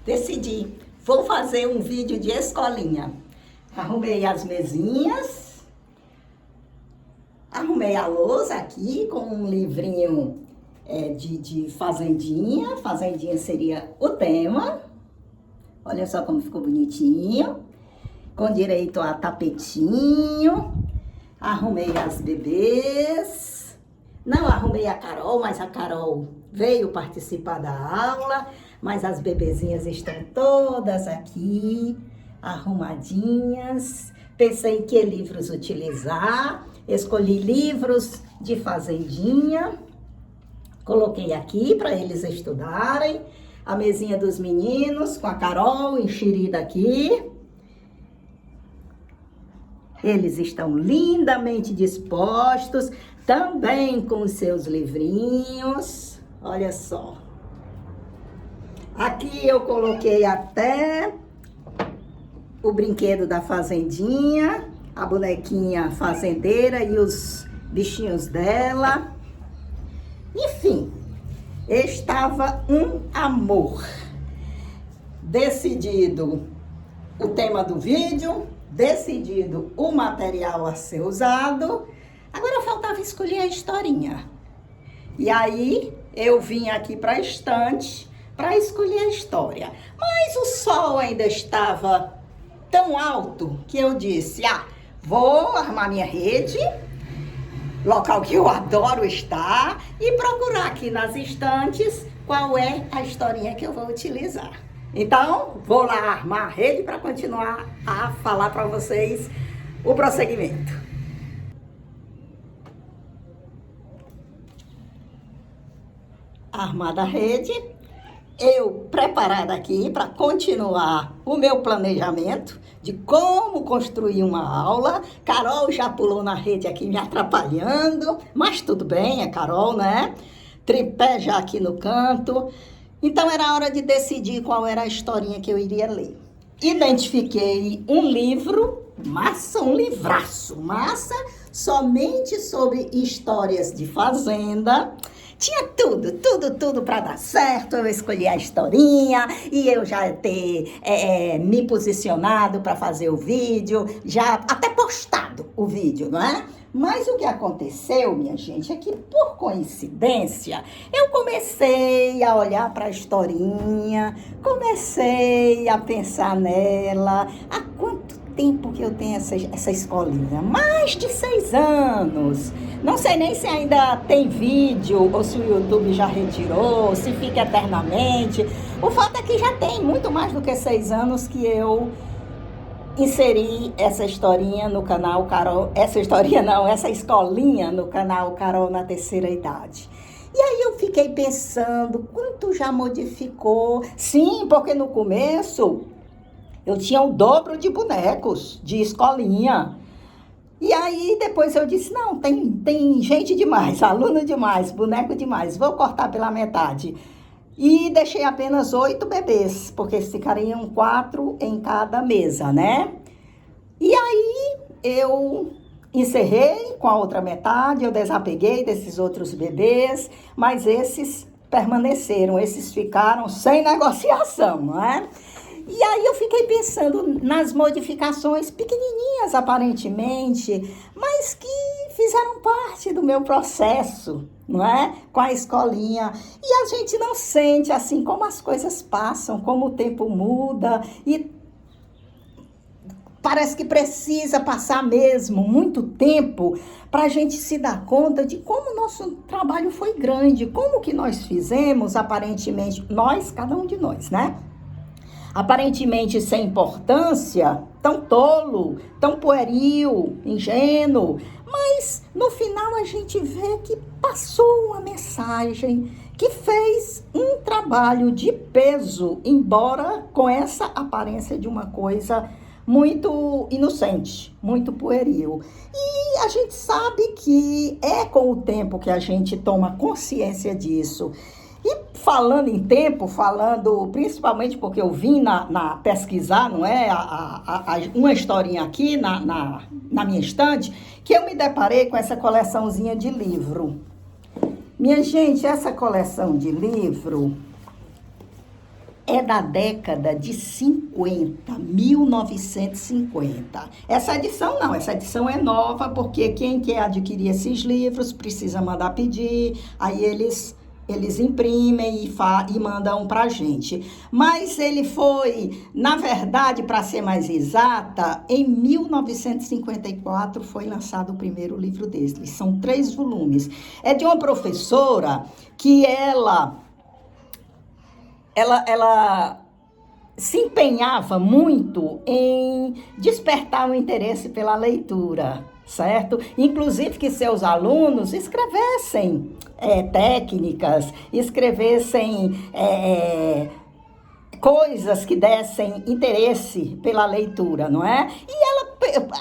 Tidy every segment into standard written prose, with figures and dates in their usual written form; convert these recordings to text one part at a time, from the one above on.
decidi, vou fazer um vídeo de escolinha. Arrumei as mesinhas, arrumei a lousa aqui com um livrinho de fazendinha. Fazendinha seria o tema. Olha só como ficou bonitinho. Com direito a tapetinho. Arrumei as bebês. Não arrumei a Carol, mas a Carol veio participar da aula. Mas as bebezinhas estão todas aqui, arrumadinhas. Pensei em que livros utilizar. Escolhi livros de fazendinha. Coloquei aqui para eles estudarem. A mesinha dos meninos com a Carol enxerida aqui. Eles estão lindamente dispostos, também com os seus livrinhos. Olha só. Aqui eu coloquei até o brinquedo da fazendinha, a bonequinha fazendeira e os bichinhos dela. Enfim, estava um amor. Decidido o tema do vídeo, decidido o material a ser usado, agora faltava escolher a historinha. E aí eu vim aqui para a estante para escolher a história. Mas o sol ainda estava tão alto que eu disse, vou armar minha rede, local que eu adoro estar, e procurar aqui nas estantes qual é a historinha que eu vou utilizar. Então, vou lá armar a rede para continuar a falar para vocês o prosseguimento. Armada a rede, eu preparada aqui para continuar o meu planejamento de como construir uma aula. Carol já pulou na rede aqui me atrapalhando, mas tudo bem, é Carol, né? Tripé já aqui no canto. Então era hora de decidir qual era a historinha que eu iria ler. Identifiquei um livro, um livraço, somente sobre histórias de fazenda. Tinha tudo para dar certo. Eu escolhi a historinha e eu já ter me posicionado para fazer o vídeo, já até postado o vídeo, não é? Mas o que aconteceu, minha gente, é que por coincidência eu comecei a olhar para a historinha, comecei a pensar nela. Há quanto tempo que eu tenho essa escolinha? Mais de 6 anos. Não sei nem se ainda tem vídeo, ou se o YouTube já retirou, se fica eternamente. O fato é que já tem muito mais do que 6 anos que eu inseri essa historinha no canal Carol. Essa escolinha no canal Carol na Terceira Idade. E aí eu fiquei pensando, quanto já modificou? Sim, porque no começo eu tinha o dobro de bonecos de escolinha. E aí depois eu disse, não, tem gente demais, aluno demais, boneco demais, vou cortar pela metade. E deixei apenas 8 bebês, porque ficariam 4 em cada mesa, né? E aí eu encerrei com a outra metade, eu desapeguei desses outros bebês, mas esses permaneceram, esses ficaram sem negociação, não é? E aí eu fiquei pensando nas modificações pequenininhas aparentemente, mas que fizeram parte do meu processo, não é? Com a escolinha. E a gente não sente assim como as coisas passam, como o tempo muda e parece que precisa passar mesmo muito tempo para a gente se dar conta de como o nosso trabalho foi grande, como que nós fizemos aparentemente, cada um de nós, né? Aparentemente sem importância, tão tolo, tão pueril, ingênuo, mas no final a gente vê que passou uma mensagem que fez um trabalho de peso, embora com essa aparência de uma coisa muito inocente, muito pueril. E a gente sabe que é com o tempo que a gente toma consciência disso. E falando em tempo, principalmente porque eu vim pesquisar, não é, uma historinha aqui na minha estante, que eu me deparei com essa coleçãozinha de livro. Minha gente, essa coleção de livro é da década de 50, 1950. Essa edição não, essa edição é nova, porque quem quer adquirir esses livros precisa mandar pedir, aí eles imprimem e mandam para a gente. Mas ele foi, na verdade, para ser mais exata, em 1954 foi lançado o primeiro livro dele. São 3 volumes. É de uma professora que ela se empenhava muito em despertar o interesse pela leitura, certo? Inclusive que seus alunos escrevessem técnicas, escrevessem coisas que dessem interesse pela leitura, não é? E ela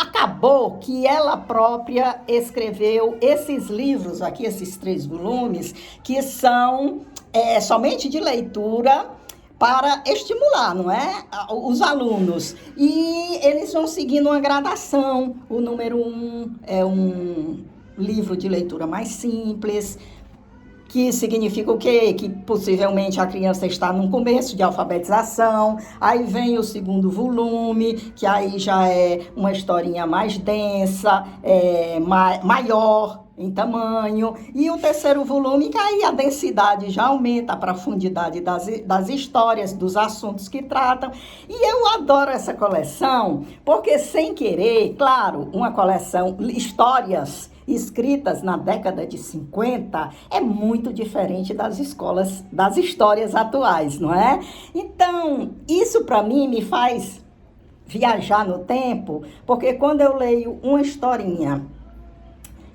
acabou que ela própria escreveu esses livros aqui, esses 3 volumes, que são somente de leitura para estimular, não é? Os alunos. E eles vão seguindo uma gradação. O número 1 é um livro de leitura mais simples, que significa o quê? Que possivelmente a criança está no começo de alfabetização. Aí vem o segundo volume, que aí já é uma historinha mais densa, maior em tamanho. E o terceiro volume, que aí a densidade já aumenta, a profundidade das histórias, dos assuntos que tratam. E eu adoro essa coleção, porque sem querer, claro, uma coleção, histórias escritas na década de 50 é muito diferente das histórias atuais, não é? Então, isso para mim me faz viajar no tempo, porque quando eu leio uma historinha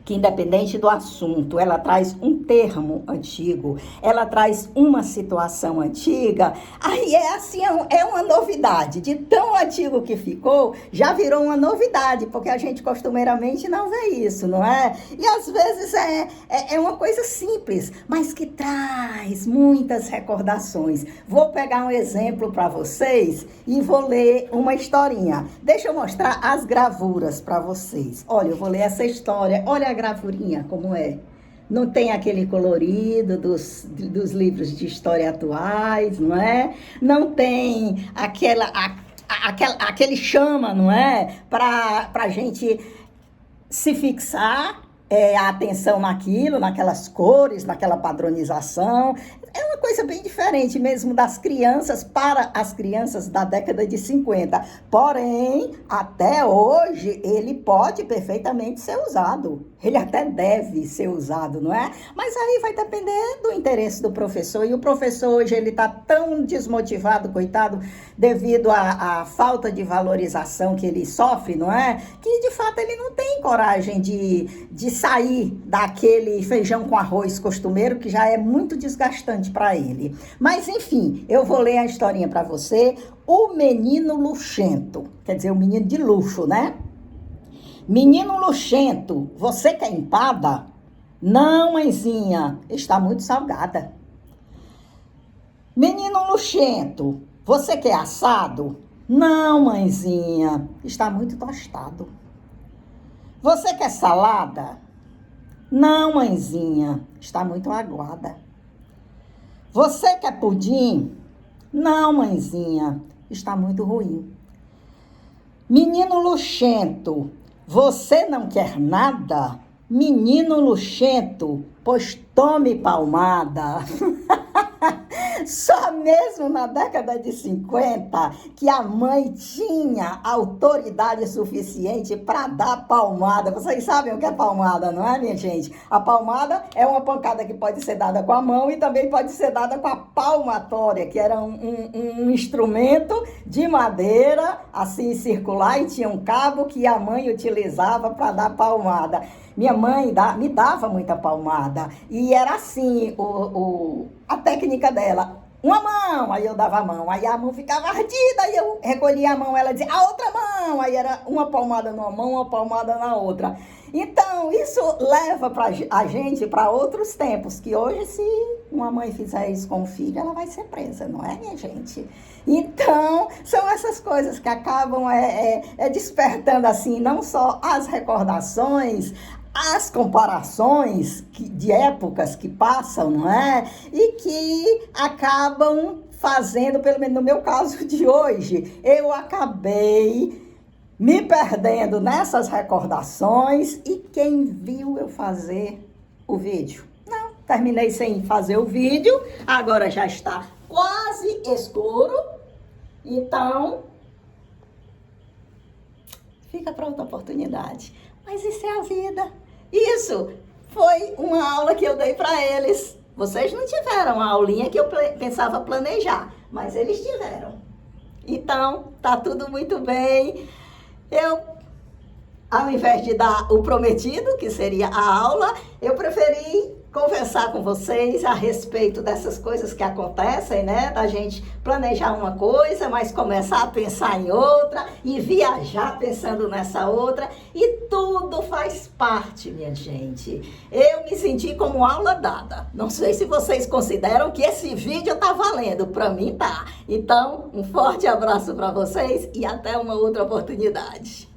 que, independente do assunto, ela traz um termo antigo, ela traz uma situação antiga, aí é uma novidade. De tão antigo que ficou, já virou uma novidade, porque a gente costumeiramente não vê isso, não é? E às vezes é uma coisa simples, mas que traz muitas recordações. Vou pegar um exemplo para vocês e vou ler uma historinha. Deixa eu mostrar as gravuras para vocês. Olha, eu vou ler essa história. Olha a gravurinha como é. Não tem aquele colorido dos livros de história atuais, não é? Não tem aquele chama, não é? Para a gente se fixar a atenção naquilo, naquelas cores, naquela padronização. É uma coisa bem diferente mesmo das crianças para as crianças da década de 50. Porém, até hoje, ele pode perfeitamente ser usado. Ele até deve ser usado, não é? Mas aí vai depender do interesse do professor. E o professor hoje, ele está tão desmotivado, coitado, devido à falta de valorização que ele sofre, não é? Que, de fato, ele não tem coragem de sair daquele feijão com arroz costumeiro, que já é muito desgastante para ele. Mas, enfim, eu vou ler a historinha para você. O menino luxento, quer dizer, o menino de luxo, né? Menino luxento, você quer empada? Não, mãezinha, está muito salgada. Menino luxento, você quer assado? Não, mãezinha, está muito tostado. Você quer salada? Não, mãezinha, está muito aguada. Você quer pudim? Não, mãezinha, está muito ruim. Menino luxento, você não quer nada? Menino luxento, pois tome palmada. Só mesmo na década de 50 que a mãe tinha autoridade suficiente para dar palmada. Vocês sabem o que é palmada, não é, minha gente? A palmada é uma pancada que pode ser dada com a mão e também pode ser dada com a palmatória, que era um instrumento de madeira, assim, circular, e tinha um cabo que a mãe utilizava para dar palmada. Minha mãe me dava muita palmada e era assim a técnica dela. Uma mão, aí eu dava a mão, aí a mão ficava ardida, aí eu recolhia a mão, ela dizia, a outra mão, aí era uma palmada numa mão, uma palmada na outra. Então, isso leva a gente para outros tempos, que hoje, se uma mãe fizer isso com o filho, ela vai ser presa, não é, minha gente? Então, são essas coisas que acabam despertando, assim, não só as recordações, as comparações de épocas que passam, não é? E que acabam fazendo, pelo menos no meu caso de hoje, eu acabei me perdendo nessas recordações. E quem viu eu fazer o vídeo? Não, terminei sem fazer o vídeo, agora já está quase escuro, então fica para outra oportunidade. Mas isso é a vida. Isso foi uma aula que eu dei para eles. Vocês não tiveram a aulinha que eu pensava planejar, mas eles tiveram. Então, tá tudo muito bem. Eu, ao invés de dar o prometido, que seria a aula, eu preferi conversar com vocês a respeito dessas coisas que acontecem, né? Da gente planejar uma coisa, mas começar a pensar em outra e viajar pensando nessa outra. E tudo faz parte, minha gente. Eu me senti como aula dada. Não sei se vocês consideram que esse vídeo tá valendo. Para mim tá. Então, um forte abraço para vocês e até uma outra oportunidade.